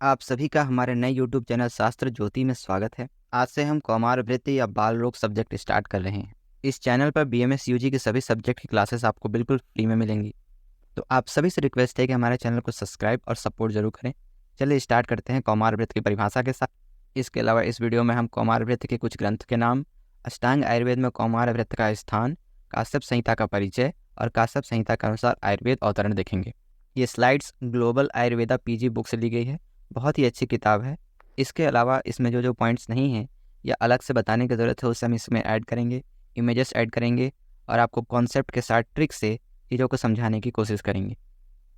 आप सभी का हमारे नए YouTube चैनल शास्त्र ज्योति में स्वागत है। आज से हम कौमार वृत्ति या बाल रोग सब्जेक्ट स्टार्ट कर रहे हैं। इस चैनल पर BMS UG के सभी सब्जेक्ट की क्लासेस आपको बिल्कुल फ्री में मिलेंगी। तो आप सभी से रिक्वेस्ट है कि हमारे चैनल को सब्सक्राइब और सपोर्ट जरूर करें। चलिए स्टार्ट करते हैं कौमार वृत्त की परिभाषा के साथ। इसके अलावा इस वीडियो में हम कौमार वृत्त के कुछ ग्रंथ के नाम, अष्टांग आयुर्वेद में कौमार वृत्त का स्थान, काश्यप संहिता का परिचय और काश्यप संहिता के अनुसार आयुर्वेद अवतरण देखेंगे। ये slides global Ayurveda PG book से ली गई है। बहुत ही अच्छी किताब है। इसके अलावा इसमें जो जो पॉइंट्स नहीं हैं या अलग से बताने की ज़रूरत है उसे हम इसमें ऐड करेंगे, इमेजेस ऐड करेंगे और आपको कॉन्सेप्ट के साथ ट्रिक से चीज़ों को समझाने की कोशिश करेंगे।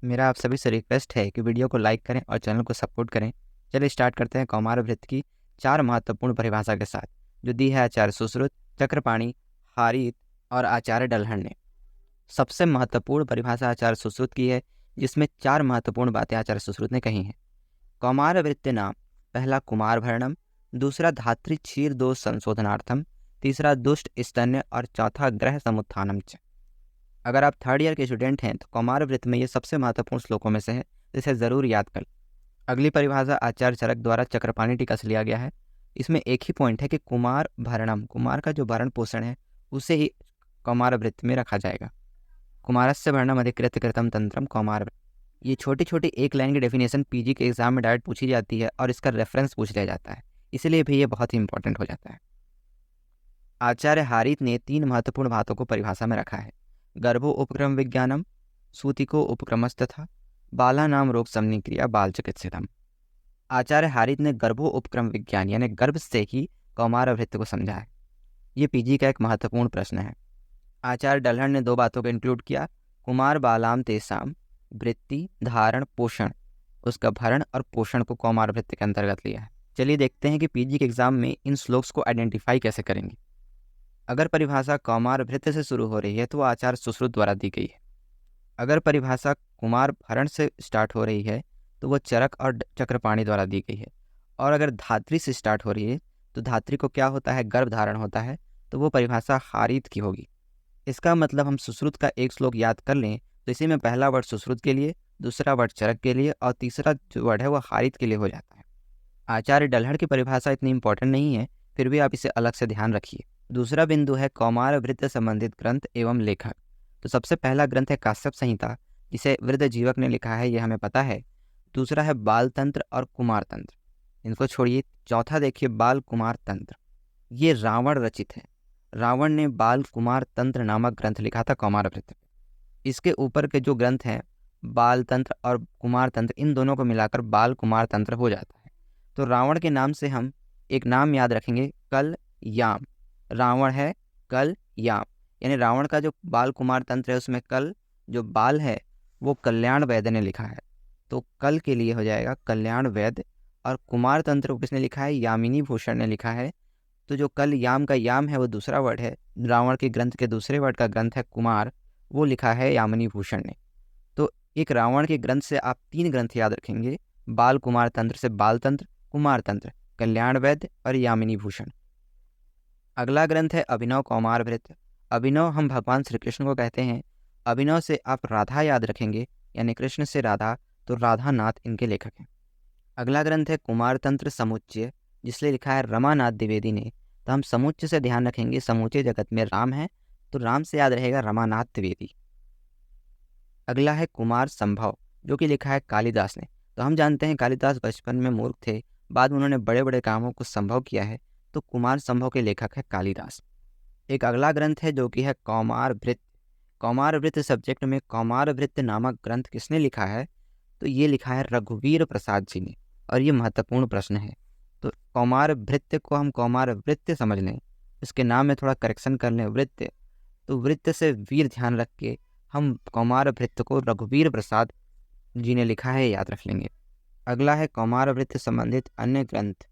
मेरा आप सभी से रिक्वेस्ट है कि वीडियो को लाइक करें और चैनल को सपोर्ट करें। चलिए स्टार्ट करते हैं कौमार वृत्त की 4 महत्वपूर्ण परिभाषा के साथ, जो दी है आचार्य सुश्रुत, चक्रपाणी, हारीत और आचार्य डल्हन ने। सबसे महत्वपूर्ण परिभाषा आचार्य सुश्रुत की है, जिसमें 4 महत्वपूर्ण बातें आचार्य सुश्रुत ने कही हैं। कौमार वृत्ति नाम, पहला कुमार भरणम, दूसरा धात्री क्षीर दोष संशोधनार्थम, तीसरा दुष्ट स्तन्य और चौथा ग्रह समुत्थानम च। अगर आप थर्ड ईयर के स्टूडेंट हैं तो कौमार वृत्त में ये सबसे महत्वपूर्ण श्लोकों में से है, जिसे जरूर याद कर। अगली परिभाषा आचार्य चरक द्वारा चक्रपाणी टीका से लिया गया है। इसमें एक ही पॉइंट है कि कुमार भरणम, कुमार का जो भरण पोषण है उसे ही कौमार वृत्त में रखा जाएगा। कुमारस्य भरणम अधिकृत्य कृतम तंत्रम कौमार। ये छोटी छोटी एक लाइन की डेफिनेशन PG के एग्जाम में डायरेक्ट पूछी जाती है और इसका रेफरेंस पूछ लिया जाता है, इसलिए भी ये बहुत ही इंपॉर्टेंट हो जाता है। आचार्य हारीत ने 3 महत्वपूर्ण बातों को परिभाषा में रखा है: गर्भो उपक्रम विज्ञानम, सूतिको उपक्रमस्तथा बाला नाम रोग समनिक्रिया बाल चिकित्सितम। आचार्य हारीत ने गर्भो उपक्रम विज्ञान यानी गर्भ से ही कौमार वृत्त को समझा है। ये PG का एक महत्वपूर्ण प्रश्न है। आचार्य डल्हन ने 2 बातों को इंक्लूड किया: कुमार बालाम तेसाम वृत्ति धारण पोषण, उसका भरण और पोषण को कौमार वृत्त के अंतर्गत लिया है। चलिए देखते हैं कि PG के एग्जाम में इन श्लोक्स को आइडेंटिफाई कैसे करेंगे। अगर परिभाषा कौमार वृत्त से शुरू हो रही है तो वो आचार्य सुश्रुत द्वारा दी गई है। अगर परिभाषा कुमार भरण से स्टार्ट हो रही है तो वो चरक और चक्रपाणी द्वारा दी गई है। और अगर धात्री से स्टार्ट हो रही है तो धात्री को क्या होता है, गर्भ धारण होता है, तो वो परिभाषा हारीत की होगी। इसका मतलब हम सुश्रुत का एक श्लोक याद कर लें तो इसी में पहला वर्ड सुश्रुत के लिए, दूसरा वर्ड चरक के लिए और तीसरा जो वर्ड है वो हारीत के लिए हो जाता है। आचार्य डल्हड़ की परिभाषा इतनी इंपॉर्टेंट नहीं है, फिर भी आप इसे अलग से ध्यान रखिए। दूसरा बिंदु है कौमार वृत्त संबंधित ग्रंथ एवं लेखक। तो सबसे पहला ग्रंथ है काश्यप संहिता, जिसे वृद्ध जीवक ने लिखा है, ये हमें पता है। दूसरा है बाल तंत्र और कुमार तंत्र, इनको छोड़िए। चौथा देखिए बाल कुमार तंत्र, ये रावण रचित है। रावण ने बाल कुमार तंत्र नामक ग्रंथ लिखा था कौमार वृत्त। इसके ऊपर के जो ग्रंथ हैं बाल तंत्र और कुमार तंत्र, इन दोनों को मिलाकर बाल कुमार तंत्र हो जाता है। तो रावण के नाम से हम एक नाम याद रखेंगे, कल याम। रावण है कल याम, यानी रावण का जो बाल कुमार तंत्र है उसमें कल जो बाल है वो कल्याण वैद्य ने लिखा है, तो कल के लिए हो जाएगा कल्याण वैद्य। और कुमार तंत्र किसने लिखा है, यामिनी भूषण ने लिखा है। तो जो कल याम का याम है वो दूसरा वर्ड है, रावण के ग्रंथ के दूसरे वर्ड का ग्रंथ है कुमार, वो लिखा है यामिनी भूषण ने। तो एक रावण के ग्रंथ से आप 3 ग्रंथ याद रखेंगे, बाल कुमार तंत्र से बाल तंत्र, कुमार तंत्र, कल्याण वैद्य और यामिनी भूषण। अगला ग्रंथ है अभिनव कौमार वृत्त। अभिनव हम भगवान श्री कृष्ण को कहते हैं। अभिनव से आप राधा याद रखेंगे, यानी कृष्ण से राधा, तो राधा नाथ इनके लेखक हैं। अगला ग्रंथ है कुमार तंत्र समुच्चय, जिसने लिखा है रमानाथ द्विवेदी ने। तो हम समुच्चय से ध्यान रखेंगे, समूचे जगत में राम है, तो राम से याद रहेगा रमानाथ द्विवेदी। अगला है कुमार संभव, जो कि लिखा है कालिदास ने। तो हम जानते हैं कालिदास बचपन में मूर्ख थे, बाद में उन्होंने बड़े बड़े कामों को संभव किया है, तो कुमार संभव के लेखक है कालिदास। एक अगला ग्रंथ है जो कि है कौमार वृत्त। कौमार वृत्त सब्जेक्ट में कौमार वृत्त नामक ग्रंथ किसने लिखा है, तो ये लिखा है रघुवीर प्रसाद जी ने। और ये महत्वपूर्ण प्रश्न है, तो कौमार वृत्त को हम कौमार वृत्त समझ लें, इसके नाम में थोड़ा करेक्शन कर लें वृत्त, तो वृत्त से वीर ध्यान रख के हम कौमार वृत्त को रघुवीर प्रसाद जी ने लिखा है याद रख लेंगे। अगला है कौमार वृत्त संबंधित अन्य ग्रंथ।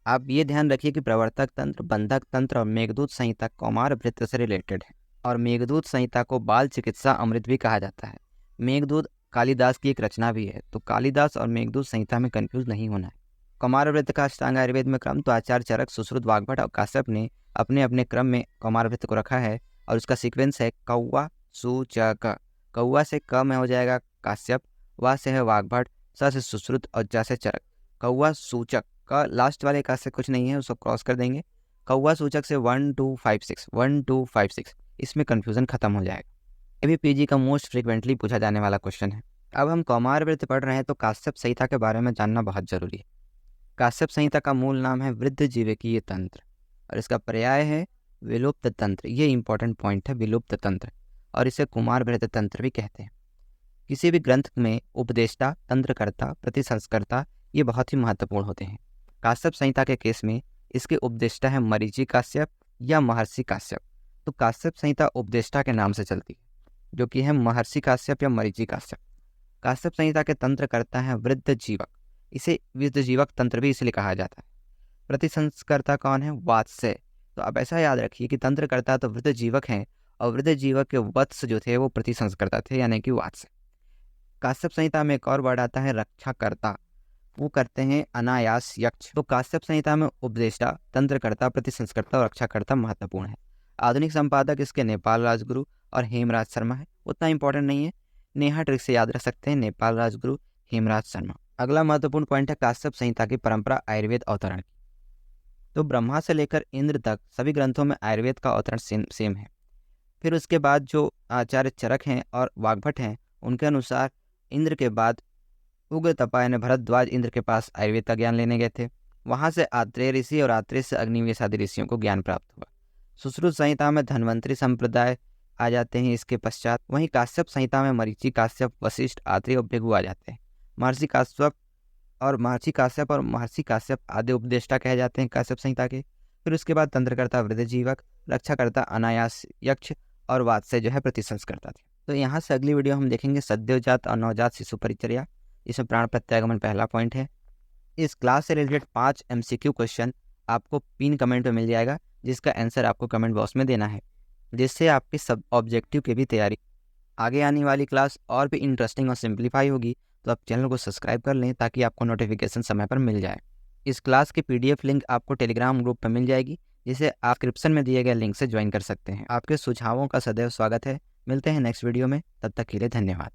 आप ये ध्यान रखिए कि प्रवर्तक तंत्र, बंधक तंत्र और मेघदूत संहिता कौमार वृत्त से रिलेटेड है। और मेघदूत संहिता को बाल चिकित्सा अमृत भी कहा जाता है। मेघदूत कालिदास की एक रचना भी है, तो कालिदास और मेघदूत संहिता में कंफ्यूज नहीं होना है। कौमार वृत्त का अष्टांग आयुर्वेद में क्रम तो आचार्य चरक, सुश्रुत, वाग्भट और काश्यप ने अपने अपने क्रम में कौमार वृत्त को रखा है। और उसका सीक्वेंस है कौवा सु च क। कौवा से क में हो जाएगा काश्यप, वा से है वाग्भट, स से सुश्रुत और ज से चरक। कौवा सूचक का लास्ट वाले का से कुछ नहीं है, उसको क्रॉस कर देंगे। कौवा सूचक से 1256 1256 इसमें कन्फ्यूज़न खत्म हो जाएगा। ये भी पीजी का मोस्ट फ्रिक्वेंटली पूछा जाने वाला क्वेश्चन है। अब हम कौमार वृत्त पढ़ रहे हैं तो काश्यप संहिता के बारे में जानना बहुत जरूरी है। काश्यप संहिता का मूल नाम है वृद्धजीविकीय तंत्र और इसका पर्याय है विलुप्त तंत्र। ये इंपॉर्टेंट पॉइंट है, विलुप्त तंत्र, और इसे कुमार वृत्त तंत्र भी कहते हैं। किसी भी ग्रंथ में उपदेष्टा, तंत्रकर्ता, प्रतिसंस्कर्ता ये बहुत ही महत्वपूर्ण होते हैं। काश्यप संहिता के केस में इसके उपदेष्टा है मरीचि काश्यप या महर्षि काश्यप। तो काश्यप संहिता उपदेष्टा के नाम से चलती है, जो कि है महर्षि काश्यप या मरीचि काश्यप। काश्यप संहिता के तंत्रकर्ता है वृद्धजीवक, इसे वृद्धजीवक तंत्र भी इसलिए कहा जाता है। प्रतिसंस्कर्ता कौन है? वात्स्य। तो आप ऐसा याद रखिए कि तंत्रकर्ता तो वृद्धजीवक हैं और वृद्धजीवक के वत्स जो थे वो प्रतिसंस्कर्ता थे, यानी कि वात्स्य। काश्यप संहिता में एक और वर्ड आता है रक्षाकर्ता, वो करते हैं अनायास यक्ष। तो काश्यप संहिता में उपदेष्टा, तंत्रकर्ता, प्रतिसंस्कर्ता और रक्षाकर्ता महत्वपूर्ण है। आधुनिक संपादक इसके नेपाल राजगुरु और हेमराज शर्मा है, उतना इंपॉर्टेंट नहीं है, नेहा ट्रिक से याद रख सकते हैं, नेपाल राजगुरु, हेमराज शर्मा। अगला महत्वपूर्ण पॉइंट है काश्यप संहिता की परंपरा आयुर्वेद अवतरण की। तो ब्रह्मा से लेकर इंद्र तक सभी ग्रंथों में आयुर्वेद का अवतरण सेम है। फिर उसके बाद जो आचार्य चरक हैं और वाग्भट हैं, उनके अनुसार इंद्र के बाद उग्र तपा यानी भरद्वाज इंद्र के पास आयुर्वेद का ज्ञान लेने गए थे। वहाँ से आत्रेय ऋषि और आत्रेय से अग्निवेश आदि ऋषियों को ज्ञान प्राप्त हुआ। सुश्रुत संहिता में धन्वंतरी संप्रदाय आ जाते हैं इसके पश्चात। वहीं काश्यप संहिता में मरीचि काश्यप, वशिष्ठ, आत्रेय और भृगु आ जाते हैं। महर्षि काश्यप और महर्षि काश्यप आदि उपदेष्टा कहे जाते हैं काश्यप संहिता के। फिर उसके बाद तंत्रकर्ता वृद्धजीवक, रक्षाकर्ता अनायास यक्ष और वात्स्य जो है प्रतिसंस्कर्ता थे। तो यहाँ से अगली वीडियो हम देखेंगे सद्योजात और नवजात शिशु परिचर्या, इसमें प्राण प्रत्यागमन पहला पॉइंट है। इस क्लास से रिलेटेड 5 MCQ क्वेश्चन आपको पिन कमेंट में मिल जाएगा, जिसका आंसर आपको कमेंट बॉक्स में देना है, जिससे आपकी सब ऑब्जेक्टिव की भी तैयारी। आगे आने वाली क्लास और भी इंटरेस्टिंग और सिंप्लीफाई होगी, तो आप चैनल को सब्सक्राइब कर लें ताकि आपको नोटिफिकेशन समय पर मिल जाए। इस क्लास की PDF लिंक आपको टेलीग्राम ग्रुप पर मिल जाएगी, जिसे आप डिस्क्रिप्शन में दिए गए लिंक से ज्वाइन कर सकते हैं। आपके सुझावों का सदैव स्वागत है। मिलते हैं नेक्स्ट वीडियो में, तब तक के लिए धन्यवाद।